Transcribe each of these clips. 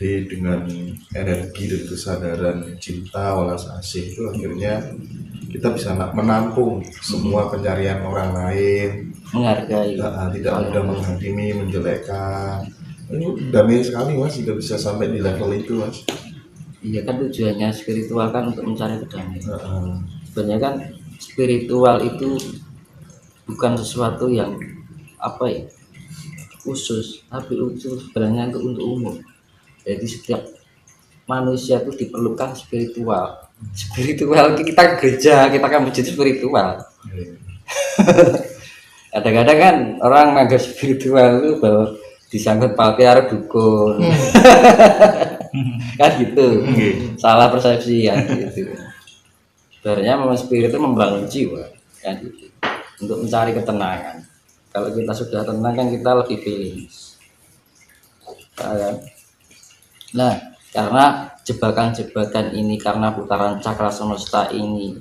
Jadi dengan energi dan kesadaran cinta welas asih itu akhirnya kita bisa menampung semua pencarian orang lain, menghargai, tidak mudah menghakimi, menjelekkan. Ini damai sekali mas, jika bisa sampai di level itu mas. Iya kan tujuannya spiritual kan untuk mencari kedamaian. Sebenarnya kan spiritual itu bukan sesuatu yang apa ya khusus, tapi itu sebenarnya untuk umum. Jadi setiap manusia itu diperlukan spiritual. Spiritual kita gereja, kita kan menjadi spiritual. Kadang-kadang kan orang menganggap spiritual itu bahwa disangkut pakai arah dukun. Kan gitu. Salah persepsi kan gitu. Sebenarnya memang spirit itu membangun jiwa kan gitu. Untuk mencari ketenangan. Kalau kita sudah tenang kan kita lebih feeling. Nah, karena jebakan-jebakan ini, karena putaran cakra semesta ini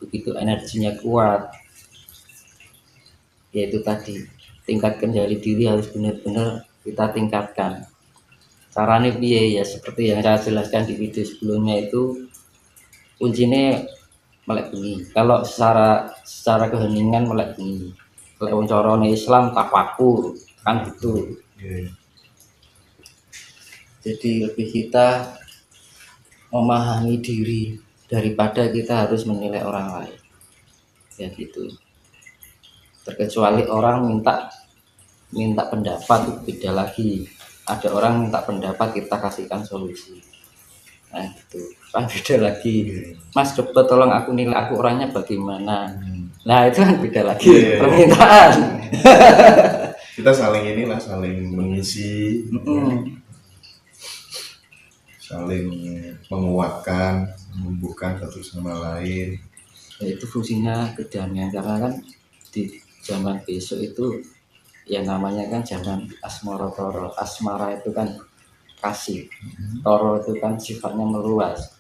begitu energinya kuat, yaitu tadi tingkat kendali diri harus benar-benar kita tingkatkan. Caranya piye ya, seperti yang saya jelaskan di video sebelumnya itu kuncinya melek bengi. Kalau secara keheningan melek bengi. Kalau carane Islam tafakur kan gitu. Jadi lebih kita memahami diri daripada kita harus menilai orang lain. Ya gitu. Terkecuali orang minta pendapat itu beda lagi. Ada orang minta pendapat kita kasihkan solusi. Nah gitu kan beda lagi. Mas coba tolong aku nilai aku orangnya bagaimana. Nah itu kan beda lagi permintaan. Kita saling saling mengisi, saling menguatkan, menumbuhkan satu sama lain. Ya, itu fungsinya kedamaian, karena kan di zaman besok itu yang namanya kan zaman asmara toro. Asmara itu kan kasih, toro itu kan sifatnya meluas.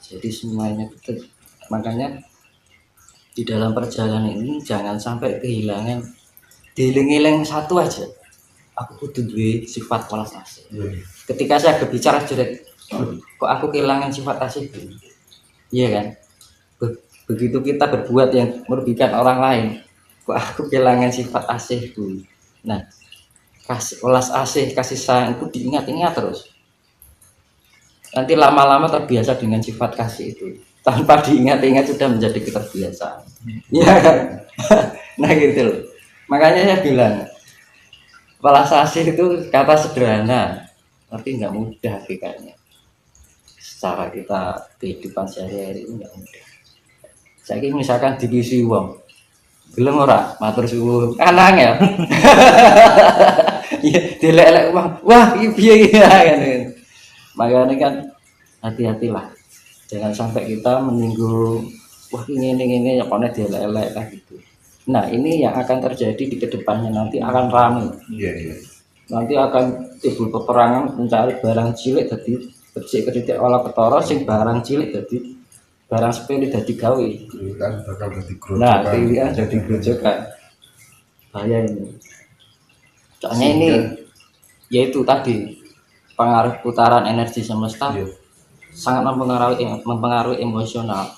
Jadi semuanya itu, makanya di dalam perjalanan ini jangan sampai kehilangan dieling-eling satu aja. Aku kudu duwe sifat welas asih. Ketika saya berbicara jelek, kok aku kehilangan sifat asih? Iya kan? Begitu kita berbuat yang merugikan orang lain, kok aku kehilangan sifat asihku. Nah, kasih welas asih, kasih sayang itu diingat-ingat terus. Nanti lama-lama terbiasa dengan sifat kasih itu. Tanpa diingat-ingat sudah menjadi keterbiasaan. Iya kan? Nah gitu loh. Makanya saya bilang, welas asih itu kata sederhana, tapi nggak mudah kayaknya. Secara kita kehidupan sehari-hari itu nggak mudah. Saya misalkan divisi wong, gelem ora matur suwun, kanang ya. Iya, dilek-lek uang, wah iki piye ya kan. Makanya kan hati-hatilah, jangan sampai kita menyinggung, wah ini ya pokoknya dilek-lek lah gitu. Nah ini yang akan terjadi di kedepannya, nanti akan ramai. Nanti akan timbul peperangan mencari barang cilik jadi kecil-kecil olah ketara, sing barang cilik jadi barang sepele jadi gawe. Kan bakal jadi grojokan. Nah pilihan jadi grojokan. Bahaya ini. Soalnya ini yaitu tadi pengaruh putaran energi semesta sangat mempengaruhi emosional.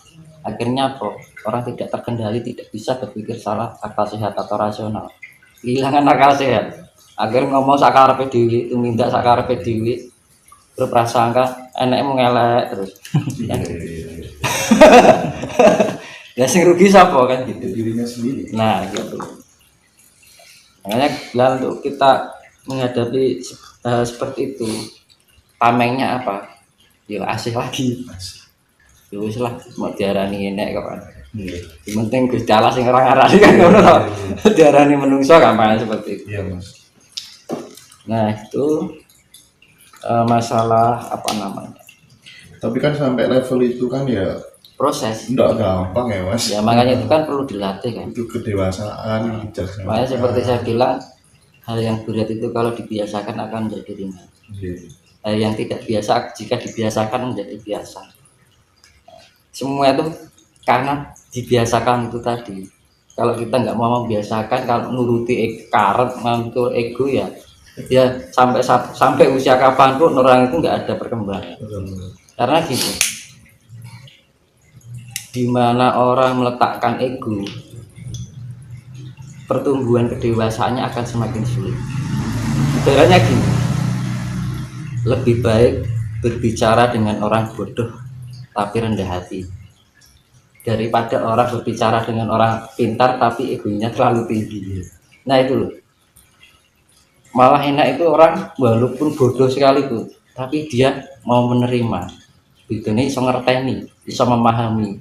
Akhirnya apa? Orang tidak terkendali, tidak bisa berpikir secara akal sehat atau rasional. Kehilangan akal sehat. Akhirnya ngomong sakarepe dhewe, tumindak sakarepe dhewe, berprasangka enake mau ngelek terus. Ya sing rugi sapa kan gitu, dirinya sendiri. Nah gitu. Makanya untuk kita menghadapi hal seperti itu, tamengnya apa? Ya asih lagi. Ya wis lah, mau diarani enek kapan. Yang penting Gusti Allah sing ora ngarani kan ngono to. Diarani menungso gampang seperti itu. Iya, Mas. Nah, itu masalah apa namanya? Tapi kan sampai level itu kan ya proses. Enggak gampang ya, Mas. Ya makanya itu kan perlu dilatih kan. Itu kedewasaan, bijaksana. Makanya seperti saya bilang, hal yang berat itu kalau dibiasakan akan menjadi ringan. Hal yang tidak biasa jika dibiasakan menjadi biasa. Semua itu karena dibiasakan itu tadi. Kalau kita nggak mau membiasakan, kalau nuruti karet, mantul ego ya Ya sampai usia kapanpun orang itu nggak ada perkembangan. Karena gitu, di mana orang meletakkan ego, pertumbuhan kedewasaannya akan semakin sulit. Ibaratnya gini, lebih baik berbicara dengan orang bodoh tapi rendah hati daripada orang berbicara dengan orang pintar tapi egonya terlalu tinggi. Nah itu loh, malah enak itu orang walaupun bodoh sekalipun tapi dia mau menerima, itu nih bisa ngerteni, bisa memahami.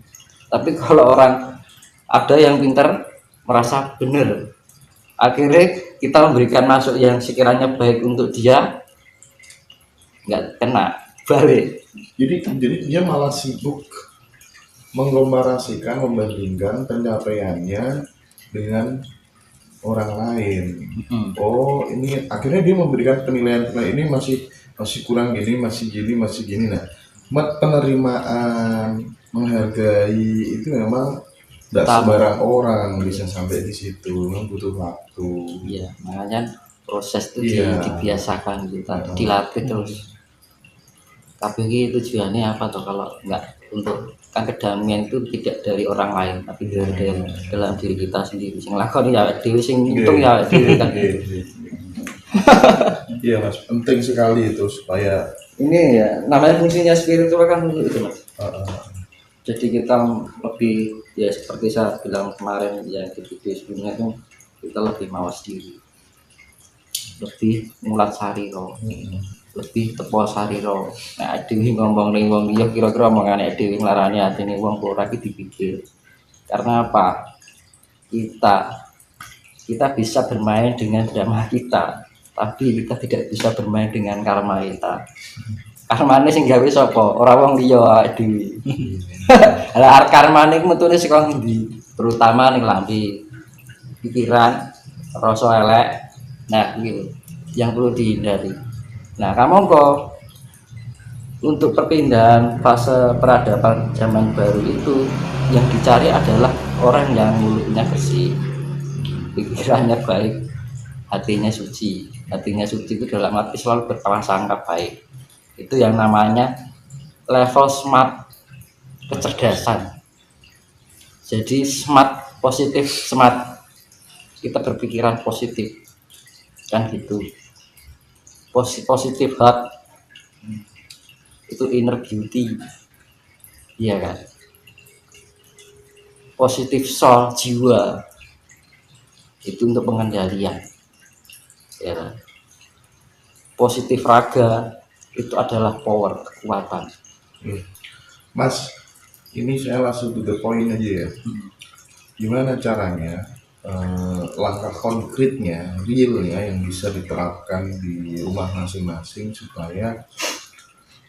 Tapi kalau orang ada yang pintar merasa benar, akhirnya kita memberikan masuk yang sekiranya baik untuk dia, nggak kena balik. Jadi dia malah sibuk mengkomparasikan, membandingkan pencapaiannya dengan orang lain. Oh, ini akhirnya dia memberikan penilaian ini masih kurang gini, masih gini. Nah, penerimaan, menghargai itu memang tidak sembarang orang bisa sampai di situ, memang butuh waktu. Iya, makanya proses itu dibiasakan, kita dilatih terus. Tapi tujuannya apa tuh kalau nggak untuk kan kedamaian itu tidak dari orang lain tapi dari dalam diri kita sendiri. Sing lakon ya dewi, sing untung ya dewi kan. Iya mas, penting sekali itu supaya ini ya namanya fungsinya spiritual kan itu mas. Jadi kita lebih ya seperti saya bilang kemarin yang di video sebelumnya itu kita lebih mawas diri, lebih mulat sari loh. Lebih tepo sariro. Nah, dewi ngomong ning wong liya kira-kira omongane dewi nglarani atine wong ora iki dipikir. Karena apa? Kita bisa bermain dengan drama kita, tapi kita tidak bisa bermain dengan karma kita. Karmane sing gawe sapa? Ora wong liya awake dhewe. Lah karmane iku metune saka ngendi? Terutama ning lambe, pikiran, rasa elek. Nah, iki yang perlu dihindari. Nah, kamu kok untuk perpindahan fase peradaban zaman baru itu yang dicari adalah orang yang mulutnya bersih, pikirannya baik, hatinya suci. Hatinya suci itu dalam arti selalu berprasangka baik. Itu yang namanya level smart kecerdasan. Jadi smart, positif, smart. Kita berpikiran positif, kan gitu. Positive heart itu inner beauty, iya kan. Positive soul, jiwa itu untuk pengendalian, ya kan? Positif raga itu adalah power, kekuatan. Mas, ini saya langsung to the point aja ya. Gimana caranya langkah konkretnya, realnya yang bisa diterapkan di rumah masing-masing supaya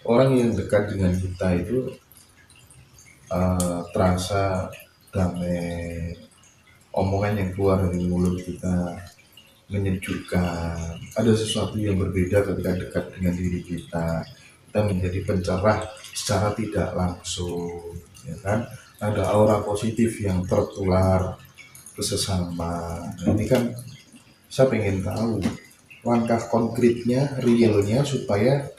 orang yang dekat dengan kita itu terasa damai, omongan yang keluar dari mulut kita menyejukkan, ada sesuatu yang berbeda ketika dekat dengan diri kita menjadi pencerah secara tidak langsung, ya kan? Ada aura positif yang tertular ke sesama. Nah, ini kan saya pengen tahu langkah konkretnya, realnya supaya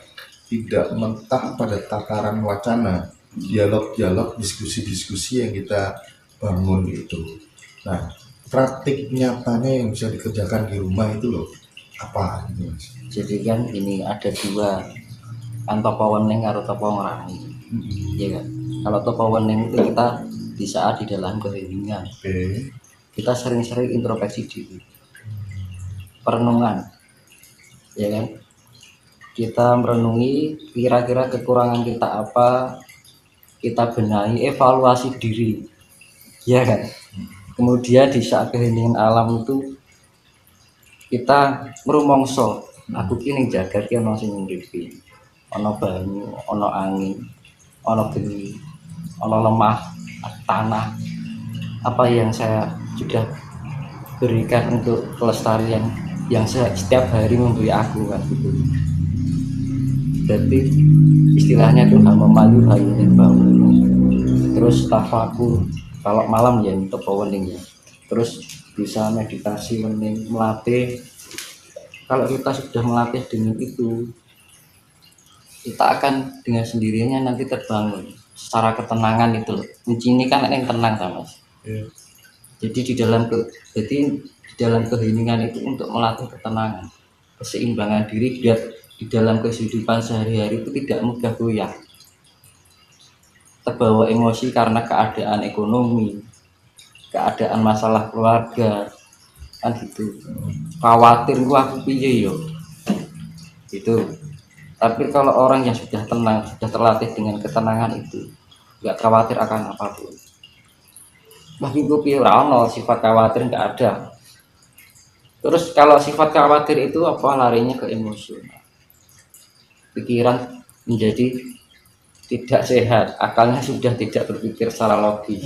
tidak mentah pada tataran wacana, dialog-dialog, diskusi-diskusi yang kita bangun itu. Nah, praktik nyatanya yang bisa dikerjakan di rumah itu loh apa gitu mas? Jadi kan ini ada dua, kan topo wening karo topo ngerangi, ya kan. Kalau topo wening itu kita di saat di dalam keheningan, kita sering-sering introspeksi diri, perenungan, ya kan. Kita merenungi kira-kira kekurangan kita apa, kita benahi, evaluasi diri, ya kan. Kemudian di saat keheningan alam itu kita merumongso, aku kini jaga ki ono sing nguripi, ono banyu, ono angin, ono geni, ono lemah, tanah, apa yang saya sudah berikan untuk kelestarian yang setiap hari memberi aku kan gitu. Jadi istilahnya Tuhan memalu hayuning bangun. Terus tafakur kalau malam ya untuk wening ya. Terus bisa meditasi wening, melatih Kalau kita sudah melatih dengan itu, kita akan dengan sendirinya nanti terbangun secara ketenangan itu loh. Kunci ini kan yang tenang sama. Iya. Jadi di dalam keheningan itu untuk melatih ketenangan, keseimbangan diri biar di dalam kehidupan sehari-hari itu tidak mudah goyah, terbawa emosi karena keadaan ekonomi, keadaan masalah keluarga, kan gitu. Khawatir gua aku piye yo. Itu. Tapi kalau orang yang sudah tenang, sudah terlatih dengan ketenangan itu, nggak khawatir akan apapun. Bagi gue sifat khawatir nggak ada. Terus kalau sifat khawatir itu apa, larinya ke emosional. Pikiran menjadi tidak sehat, akalnya sudah tidak berpikir secara logis.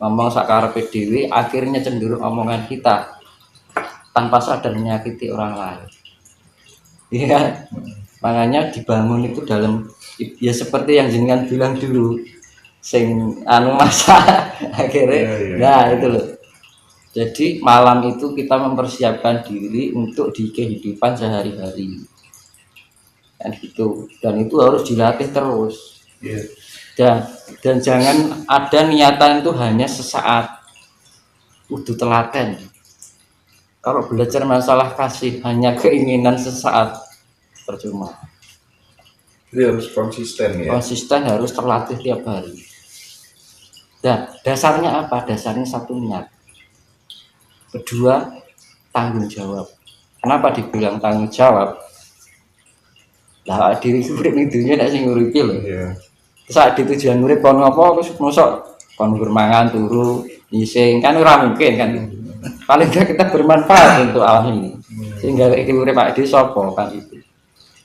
Ngomong sakarepe dhewe, akhirnya cenderung omongan kita tanpa sadar menyakiti orang lain. Iya. Makanya dibangun itu dalam, ya seperti yang jenengan bilang dulu, sing anu masa akhirnya, nah itu loh. Jadi malam itu kita mempersiapkan diri untuk di kehidupan sehari-hari, dan gitu. Dan itu harus dilatih terus. Dan jangan ada niatan itu hanya sesaat, kudu telaten. Kalau belajar masalah kasih hanya keinginan sesaat, percuma. Jadi harus konsisten ya. Konsisten, harus terlatih tiap hari. Dan dasarnya apa? Dasarnya satu, niat. Kedua, tanggung jawab. Kenapa dibilang tanggung jawab? Lah diri urip ning dunya nek sing nguripi lho. Iya. Saat di tujuan urip kon ngopo wis mosok kon bermangan turu nyising kan ora mungkin kan. Paling enggak kita bermanfaat untuk alam ini. Sehingga iki urip awake dhewe sapa kan itu.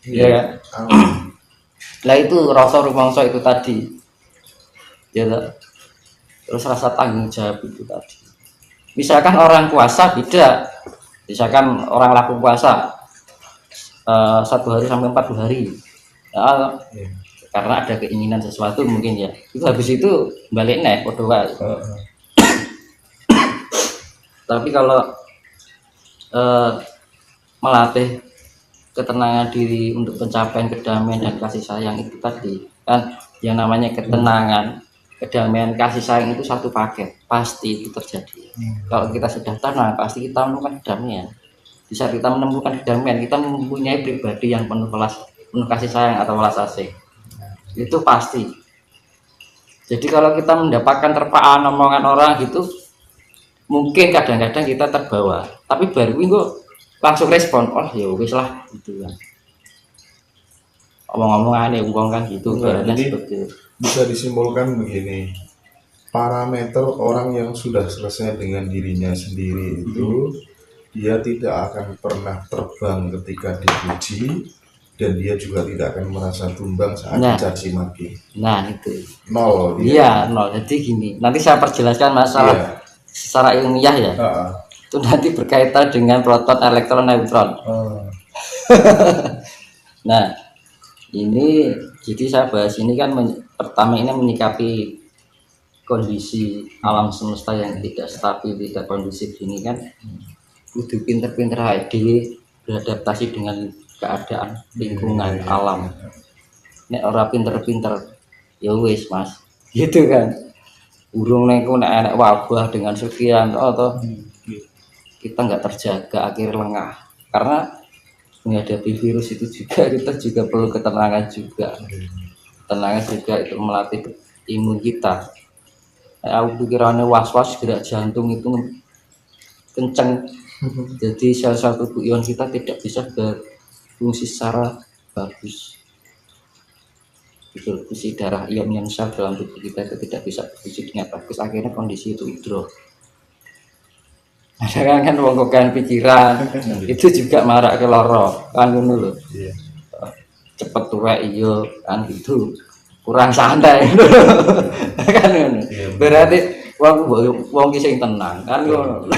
Ya. Lah itu rasa rumangsa itu tadi. Ya. Terus rasa tanggung jawab itu tadi. Misalkan orang puasa beda. Misalkan orang laku puasa 1 hari sampai 40 hari. Ya, karena ada keinginan sesuatu mungkin ya. Itu habis itu balik nih padha wae. Tapi kalau melatih ketenangan diri untuk pencapaian kedamaian dan kasih sayang itu tadi kan, yang namanya ketenangan, kedamaian, kasih sayang itu satu paket, pasti itu terjadi. Kalau kita sudah tenang, pasti kita menemukan kedamaian. Di saat kita menemukan kedamaian, kita mempunyai pribadi yang penuh kasih sayang atau welas asih. Itu pasti. Jadi kalau kita mendapatkan terpaan omongan orang gitu, mungkin kadang-kadang kita terbawa. Tapi baru minggu langsung respon, oh ya wis lah gitu kan. Omong-omongannya uang kan gitu. Jadi bisa disimpulkan begini, parameter orang yang sudah selesai dengan dirinya sendiri itu dia tidak akan pernah terbang ketika dipuji, dan dia juga tidak akan merasa tumbang saat dicaci maki. Nah itu Nol. Iya nol. Jadi gini, nanti saya perjelaskan masalah secara ilmiah ya. Itu nanti berkaitan dengan proton, elektron, neutron. Nah ini jadi saya bahas ini kan pertama ini menyikapi kondisi alam semesta yang tidak stabil, tidak kondusif ini kan, kudu pinter-pinter aja beradaptasi dengan keadaan lingkungan alam. Nek ora pinter-pinter ya wis mas gitu kan, urung niku nek enek wabah dengan sekian atau kita nggak terjaga, akhir lengah. Karena menghadapi virus itu juga kita juga perlu ketenangan juga. Ketenangan juga itu melatih imun kita. Aku pikirannya was-was, gerak jantung itu kenceng. Jadi sel-sel tubuh ion kita tidak bisa berfungsi secara bagus. Isi darah ion sel dalam tubuh kita itu tidak bisa berfungsi dengan bagus. Akhirnya kondisi itu drop. Ada kan wong kokan pikiran itu juga marak ke loro kan ngono lho. Cepet tuwek iya kan gitu. Kurang santai. Kan ngono. Berarti wong ki sing tenang kan ngono.